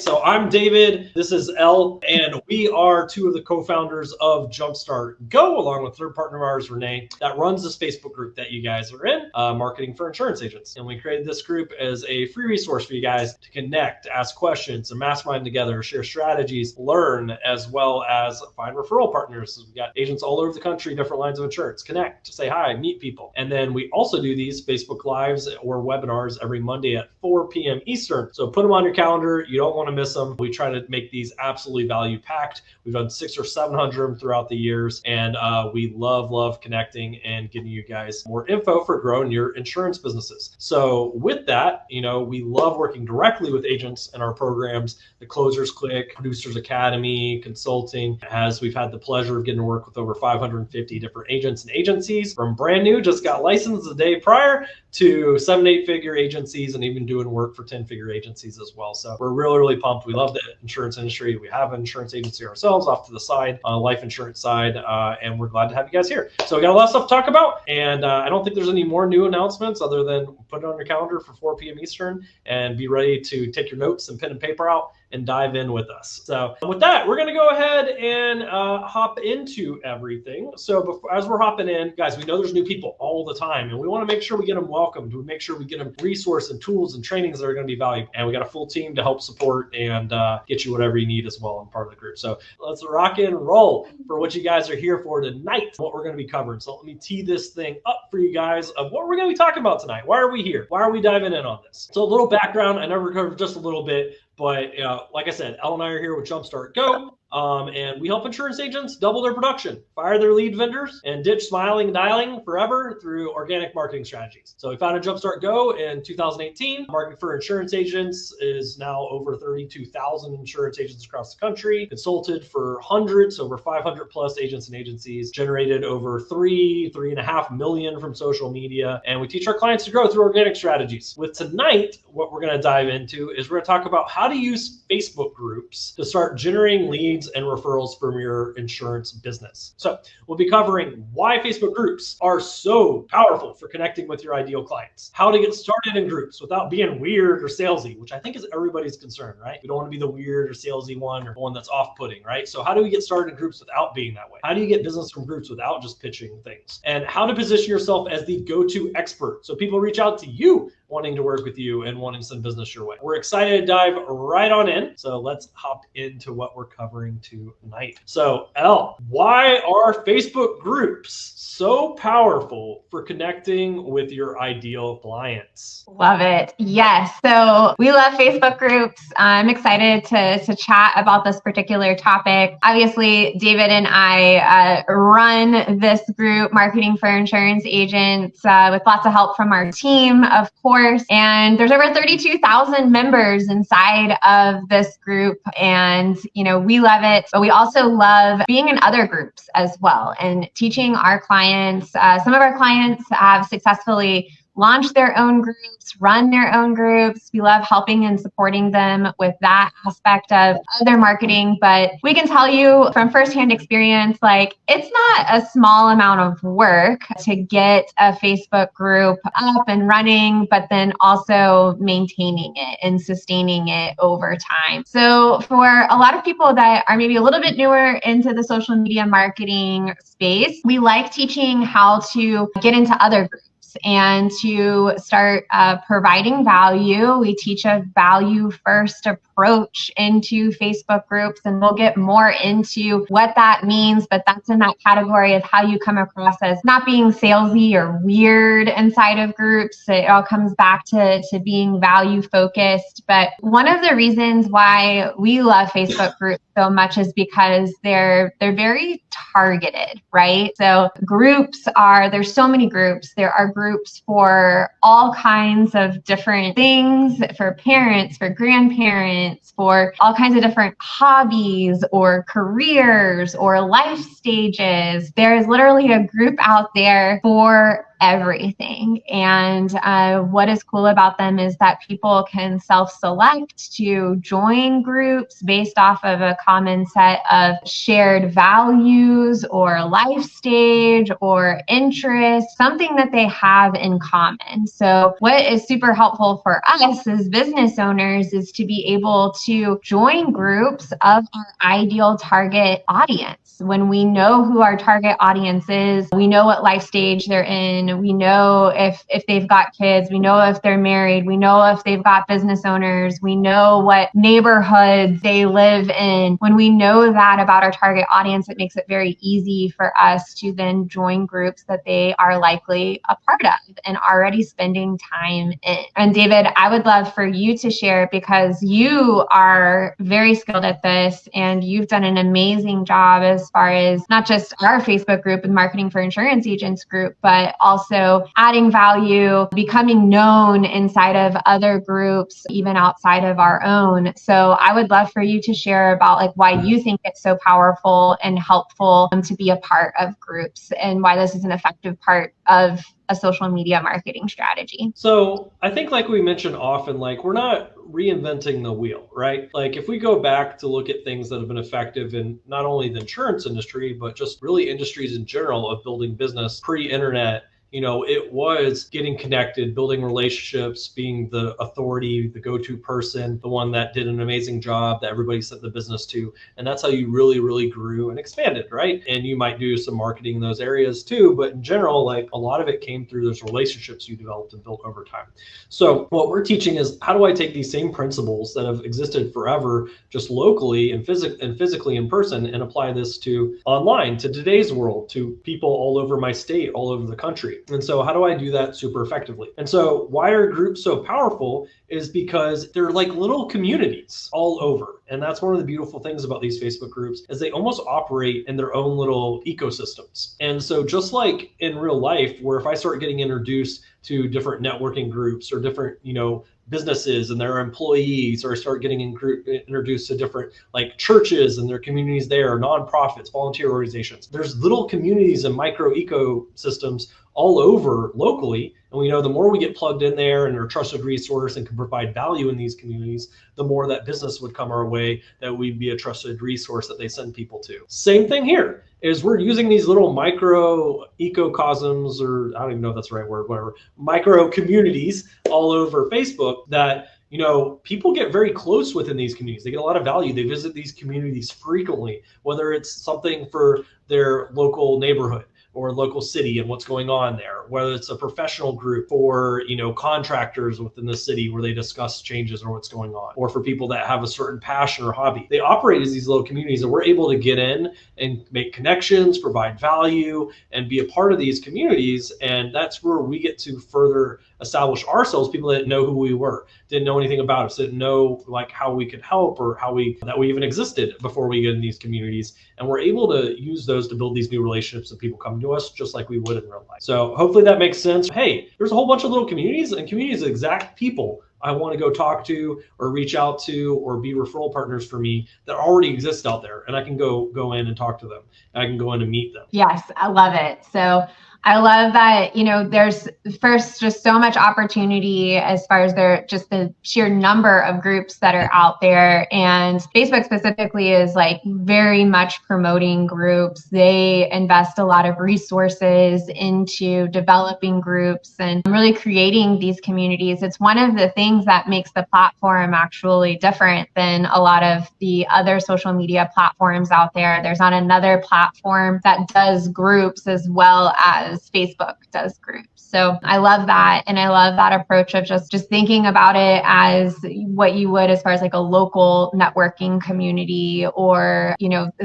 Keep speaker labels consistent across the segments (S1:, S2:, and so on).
S1: So I'm David, this is Elle, and we are two of the co-founders of Jumpstart Go, along with third partner of ours, Renee, that runs this Facebook group that you guys are in, Marketing for Insurance Agents. And we created this group as a free resource for you guys to connect, ask questions, and mastermind together, share strategies, learn, as well as find referral partners. So we got agents all over the country, different lines of insurance, connect, say hi, meet people. And then we also do these Facebook Lives or webinars every Monday at 4 p.m. Eastern. So put them on your calendar. You don't want to miss them. We try to make these absolutely value packed. We've done 600 or 700 of them throughout the years, and we love connecting and giving you guys more info for growing your insurance businesses. So with that, we love working directly with agents in our programs, the Closers Click, Producers Academy, consulting, as we've had the pleasure of getting to work with over 550 different agents and agencies, from brand new, just got licensed the day prior, to 7- to 8-figure agencies, and even doing work for 10-figure agencies as well. So we're really pumped. We love the insurance industry. We have an insurance agency ourselves off to the side, life insurance side, and we're glad to have you guys here. So we got a lot of stuff to talk about, and I don't think there's any more new announcements other than put it on your calendar for 4 p.m. Eastern and be ready to take your notes and pen and paper out and dive in with us. So with that, we're going to go ahead and hop into everything. So as we're hopping in, guys, we know there's new people all the time, and we want to make sure we get them welcomed. We make sure we get them resources and tools and trainings that are going to be valuable. And we got a full team to help support and get you whatever you need as well in part of the group. So let's rock and roll for what you guys are here for tonight, what we're going to be covering. So let me tee this thing up for you guys of what we're going to be talking about tonight. Why are we here? Why are we diving in on this? So a little background. I know we covered just a little bit, but like I said, Elle and I are here with Jumpstart Go, and we help insurance agents double their production, fire their lead vendors, and ditch smiling and dialing forever through organic marketing strategies. So we founded Jumpstart Go in 2018. Marketing for Insurance Agents is now over 32,000 insurance agents across the country, consulted for hundreds, over 500 plus agents and agencies, generated over 3.5 million from social media, and we teach our clients to grow through organic strategies. With tonight, what we're going to dive into is we're going to talk about how to use Facebook groups to start generating leads and referrals from your insurance business. So we'll be covering why Facebook groups are so powerful for connecting with your ideal clients, how to get started in groups without being weird or salesy, which I think is everybody's concern, right? We don't want to be the weird or salesy one or one that's off-putting, right? So how do we get started in groups without being that way? How do you get business from groups without just pitching things? And how to position yourself as the go-to expert so people reach out to you wanting to work with you and wanting to send business your way. We're excited to dive right on in. So let's hop into what we're covering tonight. So Elle, why are Facebook groups so powerful for connecting with your ideal clients?
S2: Love it. Yes. So we love Facebook groups. I'm excited to chat about this particular topic. Obviously, David and I run this group, Marketing for Insurance Agents, with lots of help from our team, of course. And there's over 32,000 members inside of this group. And, we love it, but we also love being in other groups as well and teaching our clients. Some of our clients have successfully launch their own groups, run their own groups. We love helping and supporting them with that aspect of their marketing. But we can tell you from firsthand experience, it's not a small amount of work to get a Facebook group up and running, but then also maintaining it and sustaining it over time. So for a lot of people that are maybe a little bit newer into the social media marketing space, we like teaching how to get into other groups and to start providing value. We teach a value first approach into Facebook groups, and we'll get more into what that means, but that's in that category of how you come across as not being salesy or weird inside of groups. It all comes back to being value focused. But one of the reasons why we love Facebook groups so much is because they're very targeted, right? So there's so many groups. There are groups for all kinds of different things, for parents, for grandparents, for all kinds of different hobbies or careers or life stages. There is literally a group out there for everything. And what is cool about them is that people can self-select to join groups based off of a common set of shared values or life stage or interest, something that they have in common. So what is super helpful for us as business owners is to be able to join groups of our ideal target audience. When we know who our target audience is, we know what life stage they're in, we know if they've got kids, we know if they're married, we know if they've got business owners, we know what neighborhoods they live in. When we know that about our target audience, it makes it very easy for us to then join groups that they are likely a part of and already spending time in. And David, I would love for you to share, because you are very skilled at this and you've done an amazing job as far as not just our Facebook group and Marketing for Insurance Agents group, but also adding value, becoming known inside of other groups, even outside of our own. So I would love for you to share about like why you think it's so powerful and helpful to be a part of groups and why this is an effective part of a social media marketing strategy.
S1: So I think, like we mentioned often, like we're not reinventing the wheel, right? Like if we go back to look at things that have been effective in not only the insurance industry, but just really industries in general of building business pre-internet, it was getting connected, building relationships, being the authority, the go-to person, the one that did an amazing job that everybody sent the business to. And that's how you really, really grew and expanded, right? And you might do some marketing in those areas too. But in general, like a lot of it came through those relationships you developed and built over time. So what we're teaching is, how do I take these same principles that have existed forever, just locally and physically in person, and apply this to online, to today's world, to people all over my state, all over the country? And so how do I do that super effectively? And so why are groups so powerful is because they're like little communities all over. And that's one of the beautiful things about these Facebook groups is they almost operate in their own little ecosystems. And so just like in real life, where if I start getting introduced to different networking groups or different, businesses and their employees, or start getting introduced to different like churches and their communities there, nonprofits, volunteer organizations. There's little communities and micro ecosystems all over locally. And we know the more we get plugged in there and are a trusted resource and can provide value in these communities, the more that business would come our way, that we'd be a trusted resource that they send people to. Same thing here is we're using these little micro ecocosms, or I don't even know if that's the right word, whatever, micro communities all over Facebook that people get very close within these communities. They get a lot of value. They visit these communities frequently, whether it's something for their local neighborhood or local city and what's going on there, whether it's a professional group for, contractors within the city where they discuss changes or what's going on, or for people that have a certain passion or hobby. They operate as these little communities, and we're able to get in and make connections, provide value, and be a part of these communities. And that's where we get to further establish ourselves. People that didn't know who we were, didn't know anything about us, didn't know like how we could help or that we even existed before we get in these communities. And we're able to use those to build these new relationships, and people come to us just like we would in real life. So hopefully that makes sense. Hey, there's a whole bunch of little communities, and communities of exact people I want to go talk to or reach out to or be referral partners for me that already exist out there. And I can go in and talk to them. I can go in and meet them.
S2: Yes, I love it. So I love that, there's first just so much opportunity as far as just the sheer number of groups that are out there. And Facebook specifically is like very much promoting groups. They invest a lot of resources into developing groups and really creating these communities. It's one of the things that makes the platform actually different than a lot of the other social media platforms out there. There's not another platform that does groups as well as Facebook does groups. So I love that. And I love that approach of just thinking about it as what you would as far as like a local networking community, or,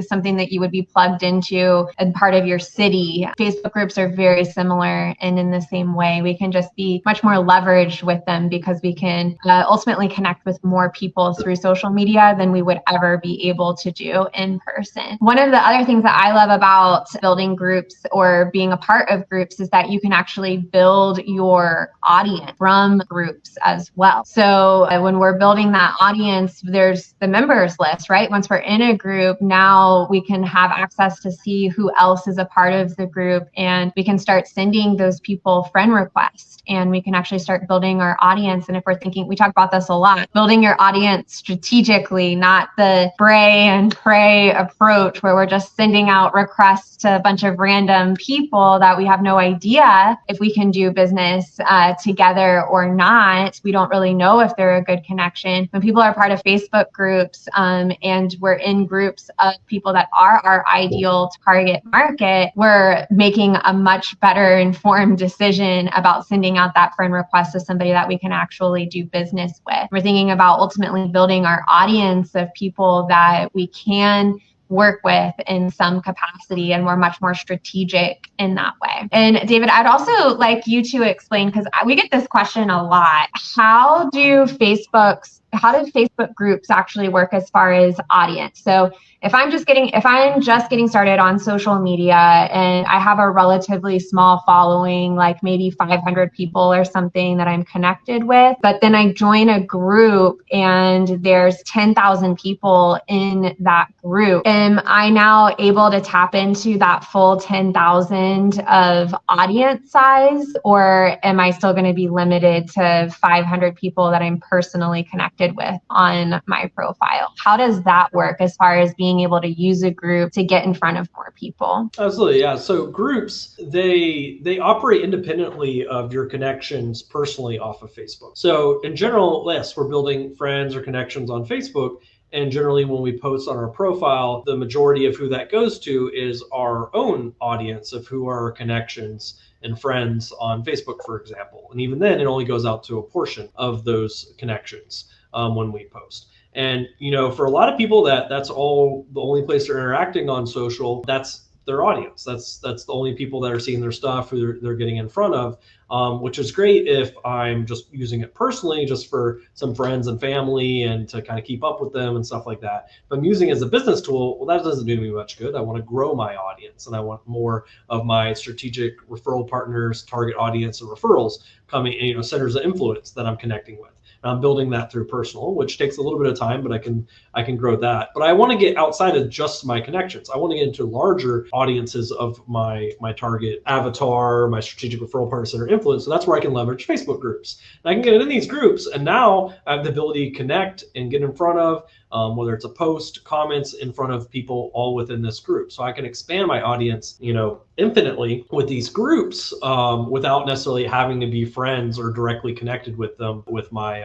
S2: something that you would be plugged into and part of your city. Facebook groups are very similar. And in the same way, we can just be much more leveraged with them because we can ultimately connect with more people through social media than we would ever be able to do in person. One of the other things that I love about building groups or being a part of groups is that you can actually build your audience from groups as well. So when we're building that audience, there's the members list, right? Once we're in a group, now we can have access to see who else is a part of the group, and we can start sending those people friend requests, and we can actually start building our audience. And if we're thinking, we talk about this a lot, building your audience strategically, not the spray and pray approach where we're just sending out requests to a bunch of random people that we have no idea if we can do business together or not. We don't really know if they're a good connection. When people are part of Facebook groups and we're in groups of people that are our ideal target market, we're making a much better informed decision about sending out that friend request to somebody that we can actually do business with. We're thinking about ultimately building our audience of people that we can work with in some capacity, and we're much more strategic in that way. And David, I'd also like you to explain, because we get this question a lot, how do Facebook groups actually work as far as audience? So if I'm just getting started on social media and I have a relatively small following, like maybe 500 people or something that I'm connected with, but then I join a group and there's 10,000 people in that group, am I now able to tap into that full 10,000 of audience size, or am I still going to be limited to 500 people that I'm personally connected with on my profile? How does that work as far as being able to use a group to get in front of more people?
S1: Absolutely, yeah. So groups, they operate independently of your connections personally off of Facebook. So in general, yes, we're building friends or connections on Facebook. And generally when we post on our profile, the majority of who that goes to is our own audience of who are our connections and friends on Facebook, for example. And even then, it only goes out to a portion of those connections when we post. And, for a lot of people, that's all the only place they're interacting on social. That's their audience. That's the only people that are seeing their stuff, who they're getting in front of, which is great if I'm just using it personally, just for some friends and family and to kind of keep up with them and stuff like that. If I'm using it as a business tool, well, that doesn't do me much good. I want to grow my audience, and I want more of my strategic referral partners, target audience, and referrals coming, centers of influence that I'm connecting with. I'm building that through personal, which takes a little bit of time, but I can grow that. But I want to get outside of just my connections. I want to get into larger audiences of my target avatar, my strategic referral partner center influence. So that's where I can leverage Facebook groups. And I can get in these groups, and now I have the ability to connect and get in front of, whether it's a post, comments in front of people all within this group. So I can expand my audience, infinitely with these groups without necessarily having to be friends or directly connected with them with my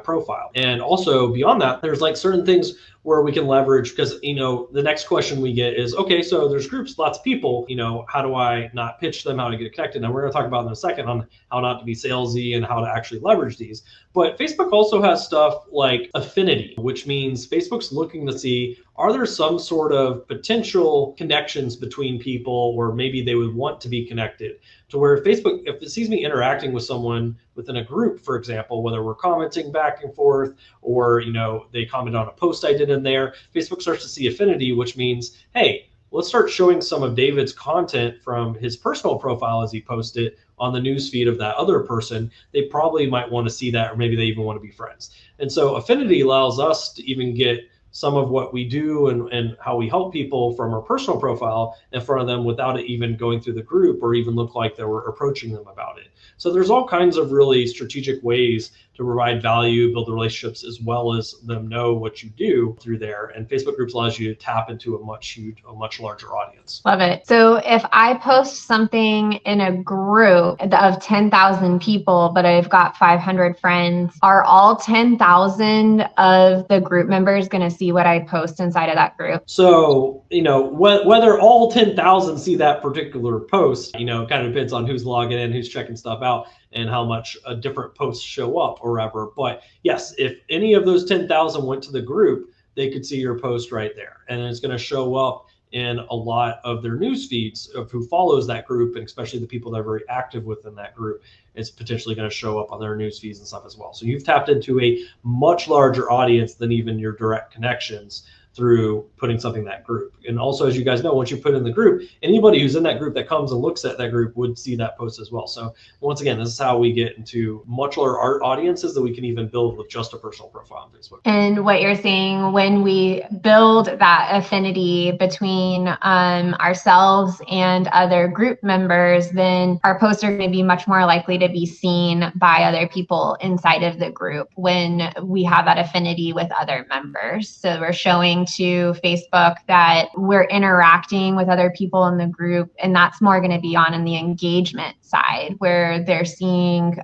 S1: profile. And also beyond that, there's like certain things where we can leverage, because the next question we get is, okay, so there's groups, lots of people, how do I not pitch them, how to get connected? And we're going to talk about in a second on how not to be salesy and how to actually leverage these. But Facebook also has stuff like affinity, which means Facebook's looking to see, are there some sort of potential connections between people, or maybe they would want to be connected, to where Facebook, if it sees me interacting with someone within a group, for example, whether we're commenting back and forth, or they comment on a post I did in there, Facebook starts to see affinity, which means, hey, let's start showing some of David's content from his personal profile as he posted on the newsfeed of that other person. They probably might want to see that, or maybe they even want to be friends. And so affinity allows us to even get some of what we do and how we help people from our personal profile in front of them without it even going through the group or even look like they were approaching them about it. So there's all kinds of really strategic ways to provide value, build the relationships, as well as them know what you do through there. And Facebook groups allows you to tap into a much larger audience.
S2: Love it. So if I post something in a group of 10,000 people, but I've got 500 friends, are all 10,000 of the group members going to see what I post inside of that group?
S1: So, whether all 10,000 see that particular post, kind of depends on who's logging in, who's checking stuff out, and how much different posts show up or whatever. But yes, if any of those 10,000 went to the group, they could see your post right there. And it's going to show up in a lot of their news feeds of who follows that group, and especially the people that are very active within that group. It's potentially going to show up on their news feeds and stuff as well. So you've tapped into a much larger audience than even your direct connections through putting something in that group. And also, as you guys know, once you put in the group, anybody who's in that group that comes and looks at that group would see that post as well. So once again, this is how we get into much larger audiences that we can even build with just a personal profile on Facebook.
S2: And what you're saying, when we build that affinity between ourselves and other group members, then our posts are going to be much more likely to be seen by other people inside of the group when we have that affinity with other members. So we're showing to Facebook that we're interacting with other people in the group, and that's more going to be on in the engagement side, where they're seeing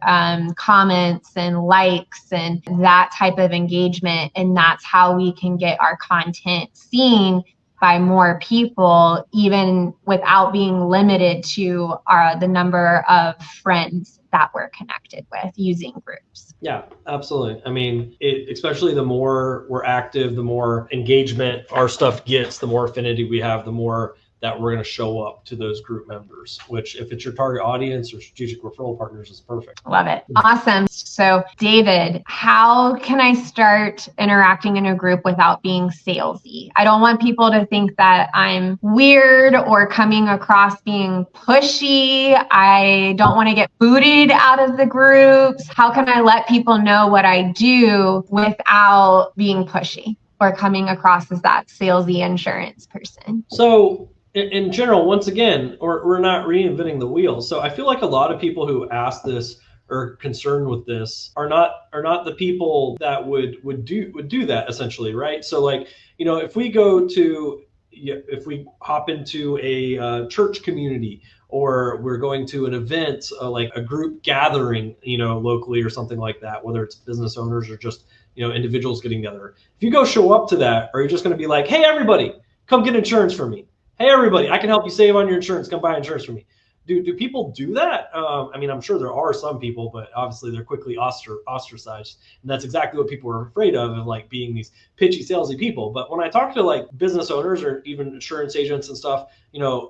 S2: comments and likes and that type of engagement. And that's how we can get our content seen by more people, even without being limited to the number of friends that we're connected with using groups.
S1: Yeah, absolutely. I mean, especially the more we're active, the more engagement our stuff gets, the more affinity we have, the more that we're going to show up to those group members, which if it's your target audience or strategic referral partners is perfect.
S2: Love it. Awesome. So David, how can I start interacting in a group without being salesy? I don't want people to think that I'm weird or coming across being pushy. I don't want to get booted out of the groups. How can I let people know what I do without being pushy or coming across as that salesy insurance person?
S1: So in general, once again, we're not reinventing the wheel. So I feel like a lot of people who ask this or concerned with this are not the people that would do that essentially, right? So like, if we hop into a church community, or we're going to an event like a group gathering, locally or something like that, whether it's business owners or just individuals getting together. If you go show up to that, are you just going to be like, hey everybody, come get insurance from me? Hey everybody, I can help you save on your insurance. Come buy insurance from me. Do people do that? I mean, I'm sure there are some people, but obviously they're quickly ostracized. And that's exactly what people are afraid of like being these pitchy, salesy people. But when I talk to like business owners or even insurance agents and stuff,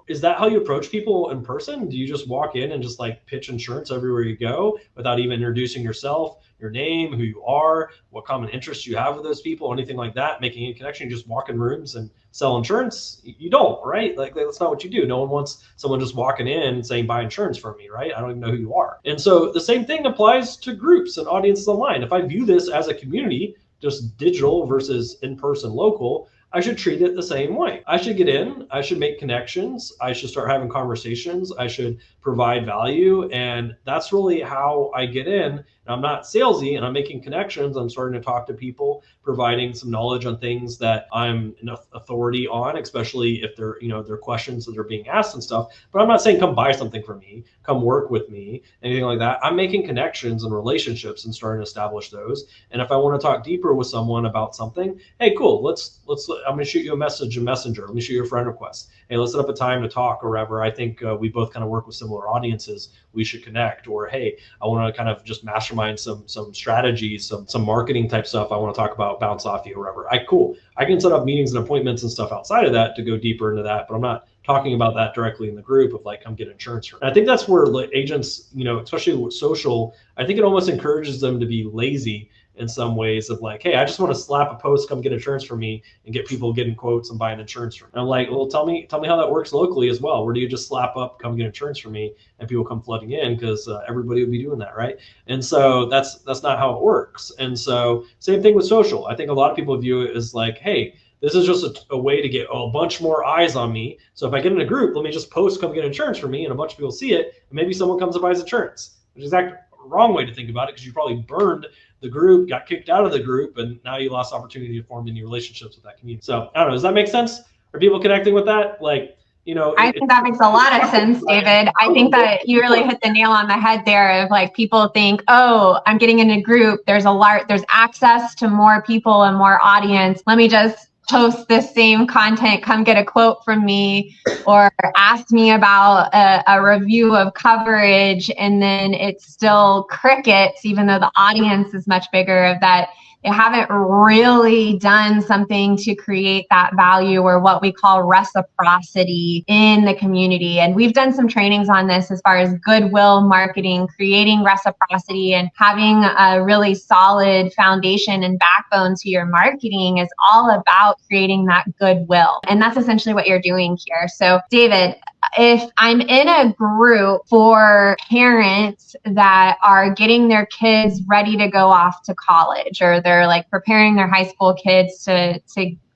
S1: is that how you approach people in person? Do you just walk in and just like pitch insurance everywhere you go without even introducing yourself, your name, who you are, what common interests you have with those people, anything like that, making a connection? You just walk in rooms and sell insurance? You don't, right? Like that's not what you do. No one wants someone just walking in and saying, buy insurance from me, right? I don't even know who you are. And so the same thing applies to groups and audiences online. If I view this as a community, just digital versus in-person local, I should treat it the same way. I should get in, I should make connections, I should start having conversations, I should provide value. And that's really how I get in. And I'm not salesy and I'm making connections. I'm starting to talk to people, providing some knowledge on things that I'm an authority on, especially if they're, they're questions that are being asked and stuff. But I'm not saying come buy something from me, come work with me, anything like that. I'm making connections and relationships and starting to establish those. And if I want to talk deeper with someone about something, hey, cool, let's I'm going to shoot you a message in Messenger. Let me shoot you a friend request. Hey, let's set up a time to talk or whatever. I think we both kind of work with similar audiences. We should connect. Or, hey, I want to kind of just mastermind some strategies, some marketing type stuff I want to talk about, bounce off you or whatever. Cool. I can set up meetings and appointments and stuff outside of that to go deeper into that, but I'm not talking about that directly in the group of like, come get insurance. And I think that's where agents, especially with social, I think it almost encourages them to be lazy in some ways of like, hey, I just want to slap a post, come get insurance from me, and get people getting quotes and buying insurance from me. And I'm like, well, tell me how that works locally as well. Where do you just slap up, come get insurance from me, and people come flooding in? Because everybody would be doing that, right? And so that's not how it works. And so same thing with social. I think a lot of people view it as like, hey, this is just a way to get a bunch more eyes on me. So if I get in a group, let me just post, come get insurance from me, and a bunch of people see it, and maybe someone comes and buys insurance, which is the wrong way to think about it, because you probably burned the group, got kicked out of the group, and now you lost opportunity to form any relationships with that community. So I don't know, does that make sense? Are people connecting with that? Like,
S2: I think that makes a lot of sense, David. I think that you really hit the nail on the head there of like, people think, oh, I'm getting in a group. There's access to more people and more audience. Let me just post this same content, come get a quote from me, or ask me about a review of coverage, and then it's still crickets, even though the audience is much bigger, of that they haven't really done something to create that value or what we call reciprocity in the community. And we've done some trainings on this as far as goodwill marketing, creating reciprocity, and having a really solid foundation and backbone to your marketing is all about creating that goodwill. And that's essentially what you're doing here. So David, if I'm in a group for parents that are getting their kids ready to go off to college, or they're like preparing their high school kids to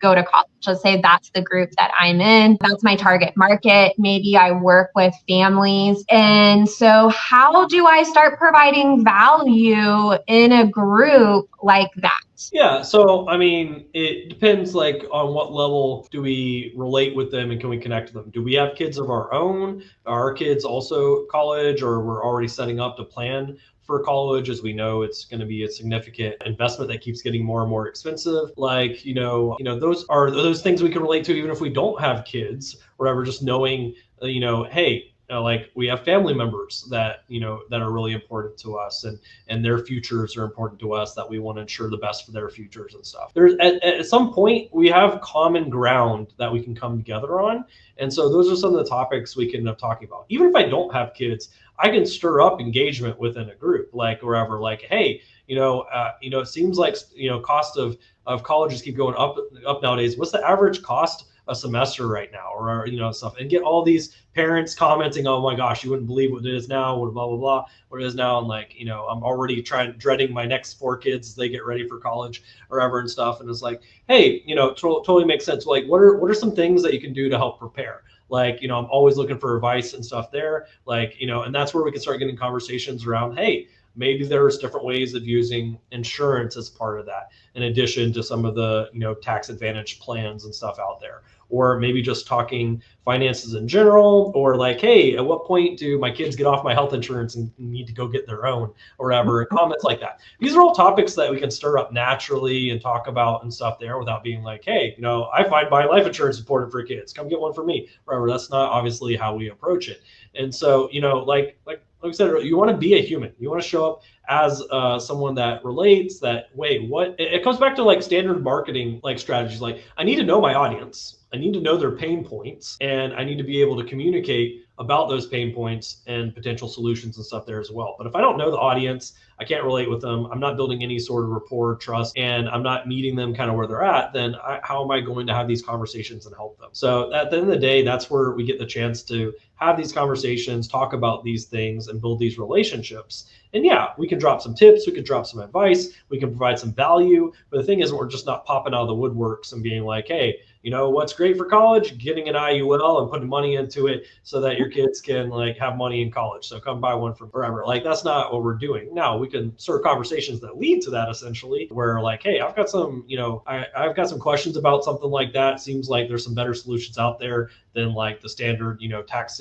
S2: go to college. Let's say that's the group that I'm in. That's my target market. Maybe I work with families. And so how do I start providing value in a group like that?
S1: Yeah, so I mean, it depends like on what level do we relate with them and can we connect to them? Do we have kids of our own? Are our kids also college, or we're already setting up to plan for college, as we know it's going to be a significant investment that keeps getting more and more expensive. Like, those are those things we can relate to even if we don't have kids, or ever just knowing, hey, like we have family members that that are really important to us, and their futures are important to us, that we want to ensure the best for their futures and stuff. There's at some point we have common ground that we can come together on, and so those are some of the topics we can end up talking about. Even if I don't have kids, I can stir up engagement within a group, like wherever, like, hey, it seems like cost of colleges keep going up nowadays. What's the average cost a semester right now, or stuff, and get all these parents commenting, oh my gosh, you wouldn't believe what it is now, what blah blah blah, what it is now, and like, I'm already dreading my next 4 kids as they get ready for college or ever and stuff. And it's like, hey, totally makes sense. Like, what are some things that you can do to help prepare? Like, I'm always looking for advice and stuff there, like, and that's where we can start getting conversations around, hey, maybe there's different ways of using insurance as part of that, in addition to some of the tax advantage plans and stuff out there. Or maybe just talking finances in general, or like, hey, at what point do my kids get off my health insurance and need to go get their own, or whatever, comments like that. These are all topics that we can stir up naturally and talk about and stuff there, without being like, hey, I find buying life insurance important for kids, come get one for me, whatever. That's not obviously how we approach it. And so, like we said, you want to be a human. You want to show up as someone that relates, that, wait, what? It comes back to like standard marketing, like strategies. Like, I need to know my audience. I need to know their pain points, and I need to be able to communicate about those pain points and potential solutions and stuff there as well. But if I don't know the audience, I can't relate with them, I'm not building any sort of rapport, trust, and I'm not meeting them kind of where they're at, then how am I going to have these conversations and help them? So at the end of the day, that's where we get the chance to have these conversations, talk about these things, and build these relationships. And yeah, we can drop some tips, we can drop some advice, we can provide some value. But the thing is, we're just not popping out of the woodworks and being like, hey, what's great for college? Getting an IUL and putting money into it so that your kids can like have money in college. So come buy one from forever. Like, that's not what we're doing. Now we can start conversations that lead to that, essentially, where like, hey, I've got some, I've got some questions about something like that. Seems like there's some better solutions out there than like the standard, tax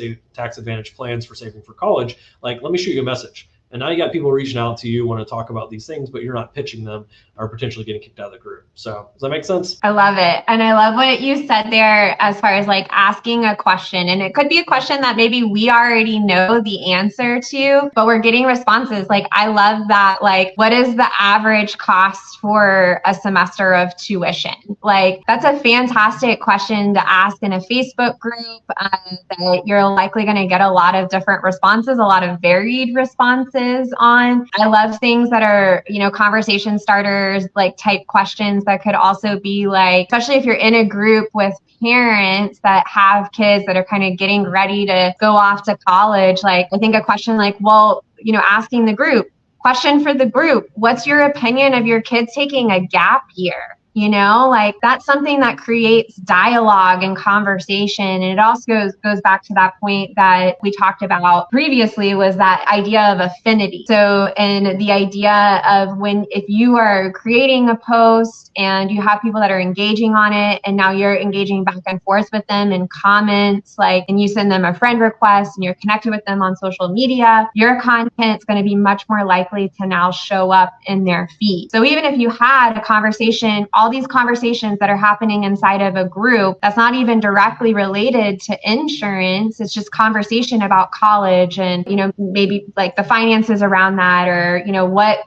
S1: advantage plans for saving for college. Like, let me shoot you a message. And now you got people reaching out to you, want to talk about these things, but you're not pitching them, or potentially getting kicked out of the group. So does that make sense?
S2: I love it. And I love what you said there as far as like asking a question. And it could be a question that maybe we already know the answer to, but we're getting responses. Like, I love that. Like, what is the average cost for a semester of tuition? Like, that's a fantastic question to ask in a Facebook group that you're likely going to get a lot of different responses, a lot of varied responses on. I love things that are, conversation starters, like type questions that could also be like, especially if you're in a group with parents that have kids that are kind of getting ready to go off to college. Like, I think a question like, well, asking the group, question for the group, what's your opinion of your kids taking a gap year? Like, that's something that creates dialogue and conversation. And it also goes back to that point that we talked about previously, was that idea of affinity. So, and the idea of if you are creating a post and you have people that are engaging on it, and now you're engaging back and forth with them in comments, like, and you send them a friend request and you're connected with them on social media, your content is going to be much more likely to now show up in their feed. So even if you had a conversation all these conversations that are happening inside of a group that's not even directly related to insurance. It's just conversation about college and, maybe like the finances around that, or,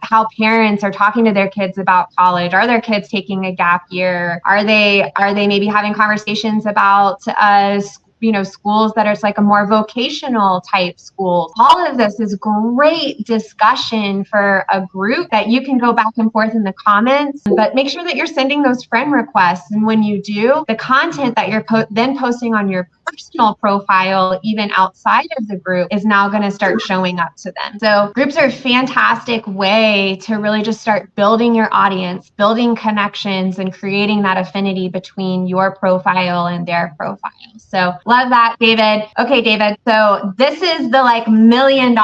S2: how parents are talking to their kids about college. Are their kids taking a gap year? Are they maybe having conversations about schools that are like a more vocational type school? All of this is great discussion for a group that you can go back and forth in the comments, but make sure that you're sending those friend requests. And when you do, the content that you're then posting on your personal profile, even outside of the group, is now going to start showing up to them. So groups are a fantastic way to really just start building your audience, building connections, and creating that affinity between your profile and their profile. So love that, David. Okay, David. So this is the $1 million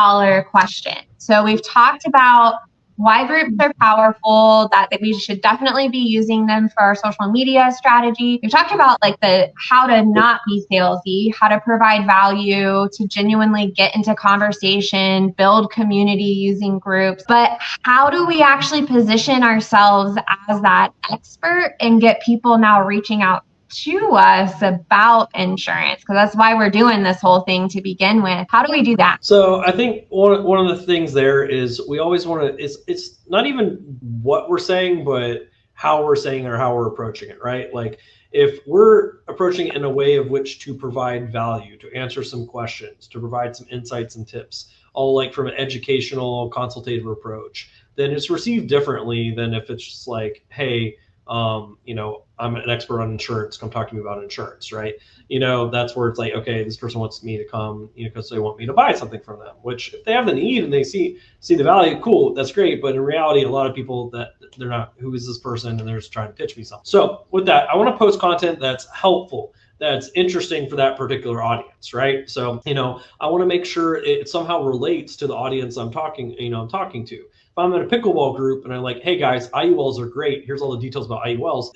S2: question. So we've talked about why groups are powerful, that we should definitely be using them for our social media strategy. We've talked about the how to not be salesy, how to provide value, to genuinely get into conversation, build community using groups. But how do we actually position ourselves as that expert and get people now reaching out to us about insurance? Because that's why we're doing this whole thing to begin with. How do we do that?
S1: So I think one of the things there is we always want to, it's not even what we're saying, but how we're saying or how we're approaching it, right? Like if we're approaching it in a way of which to provide value, to answer some questions, to provide some insights and tips, all from an educational consultative approach, then it's received differently than if it's just hey, I'm an expert on insurance. Come talk to me about insurance, right? That's where it's okay, this person wants me to come, because they want me to buy something from them, which if they have the need and they see the value, cool, that's great. But in reality, a lot of people that they're not, who is this person? And they're just trying to pitch me something. So with that, I want to post content that's helpful, that's interesting for that particular audience, right? So, I want to make sure it somehow relates to the audience I'm talking to. If I'm in a pickleball group and I'm hey guys, IULs are great, here's all the details about IULs,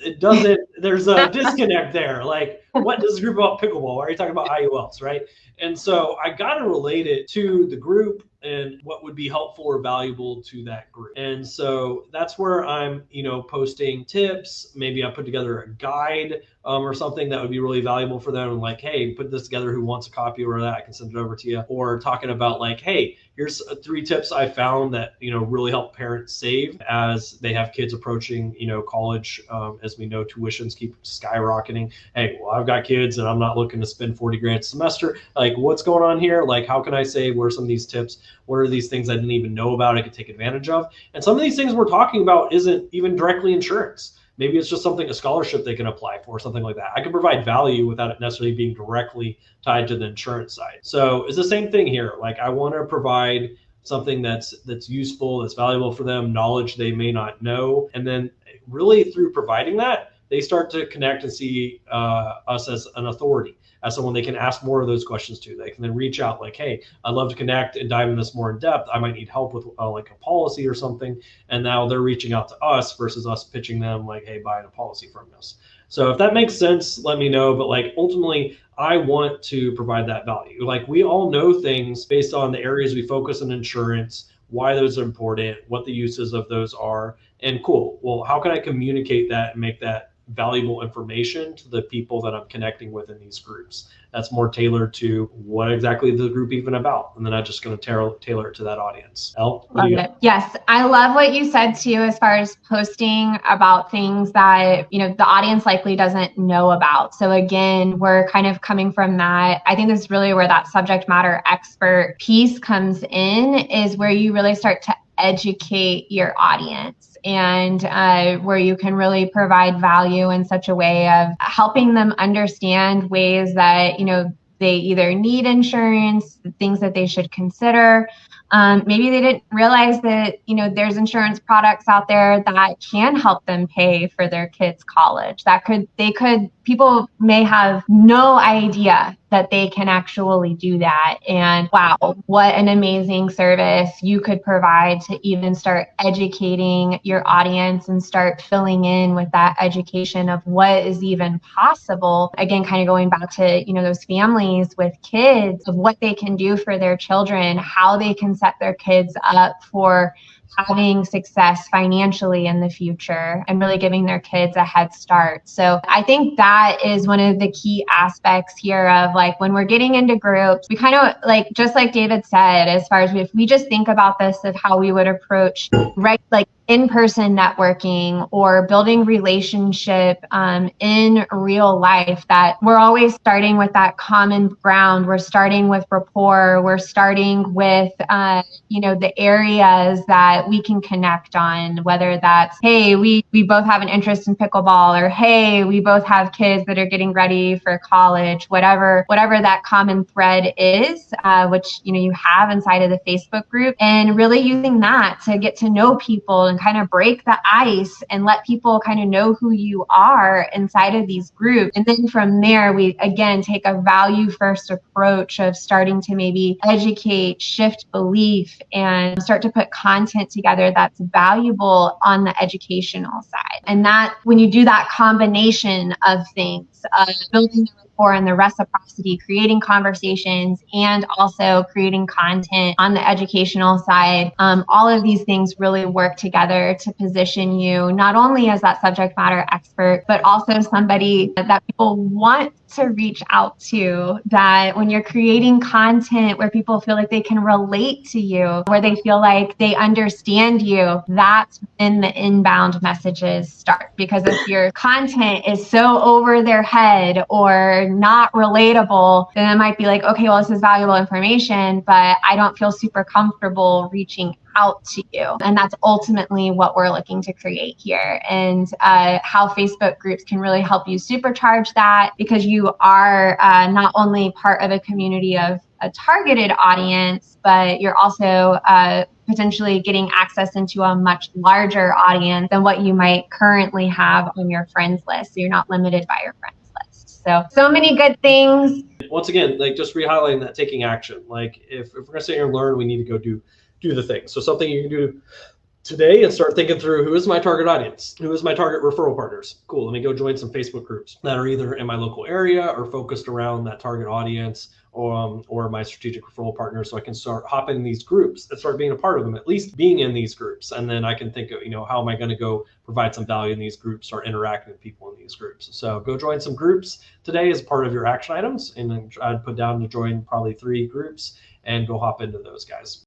S1: there's a disconnect there. What is this group about pickleball? Why are you talking about IULs, right? And so I got to relate it to the group and what would be helpful or valuable to that group. And so that's where I'm, posting tips. Maybe I put together a guide or something that would be really valuable for them. And hey, put this together, who wants a copy or that, I can send it over to you. Or talking about hey, here's 3 tips I found that, really help parents save as they have kids approaching, college. As we know, tuitions keep skyrocketing. Hey, well, I've got kids and I'm not looking to spend 40 grand a semester. What's going on here? How can I save? What are some of these tips? What are these things I didn't even know about I could take advantage of? And some of these things we're talking about isn't even directly insurance. Maybe it's just something, a scholarship they can apply for, something like that. I can provide value without it necessarily being directly tied to the insurance side. So it's the same thing here. I want to provide something that's useful, that's valuable for them, knowledge they may not know. And then really through providing that, they start to connect and see us as an authority, as someone they can ask more of those questions to. They can then reach out hey, I'd love to connect and dive in this more in depth. I might need help with a policy or something. And now they're reaching out to us versus us pitching them hey, buying a policy from us. So if that makes sense, let me know. But ultimately, I want to provide that value. We all know things based on the areas we focus on insurance, why those are important, what the uses of those are. And cool, well, how can I communicate that and make that valuable information to the people that I'm connecting with in these groups? That's more tailored to what exactly the group even about. And then I'm just going to tailor it to that audience. Elle, what do you got?
S2: Yes, I love what you said too, as far as posting about things that, the audience likely doesn't know about. So again, we're kind of coming from that. I think this is really where that subject matter expert piece comes in, is where you really start to educate your audience, and where you can really provide value in such a way of helping them understand ways that, they either need insurance, things that they should consider. Maybe they didn't realize that, there's insurance products out there that can help them pay for their kids' college. People may have no idea that they can actually do that. And wow, what an amazing service you could provide to even start educating your audience and start filling in with that education of what is even possible. Again, kind of going back to, those families with kids, of what they can do for their children, how they can set their kids up for having success financially in the future and really giving their kids a head start. So I think that is one of the key aspects here of like when we're getting into groups, we kind of like, just like David said, as far as if we just think about this of how we would approach like in-person networking or building relationship in real life, that we're always starting with that common ground. We're starting with rapport. We're starting with, the areas that we can connect on, whether that's, hey, we both have an interest in pickleball, or hey, we both have kids that are getting ready for college, whatever that common thread is, which, you have inside of the Facebook group, and really using that to get to know people and kind of break the ice and let people kind of know who you are inside of these groups. And then from there, we again take a value first approach of starting to maybe educate, shift belief, and start to put content together that's valuable on the educational side. And that when you do that combination of things, of building the rapport and the reciprocity, creating conversations, and also creating content on the educational side, all of these things really work together to position you not only as that subject matter expert, but also somebody that people want to reach out to, that when you're creating content where people feel like they can relate to you, where they feel like they understand you, that's when the inbound messages start. Because if your content is so over their head or not relatable, then it might be like, okay, well, this is valuable information, but I don't feel super comfortable reaching out to you. And that's ultimately what we're looking to create here, and how Facebook groups can really help you supercharge that, because you are not only part of a community of a targeted audience, but you're also potentially getting access into a much larger audience than what you might currently have on your friends list. So you're not limited by your friends list. So many good things.
S1: Once again, like just re-highlighting that taking action. Like if we're gonna sit here and learn, we need to go do the thing. So something you can do today and start thinking through, who is my target audience? Who is my target referral partners? Cool, let me go join some Facebook groups that are either in my local area or focused around that target audience, or my strategic referral partners, so I can start hopping in these groups and start being a part of them, at least being in these groups. And then I can think of, how am I going to go provide some value in these groups, start interacting with people in these groups. So go join some groups today as part of your action items, and then I'd put down to join probably 3 groups and go hop into those guys.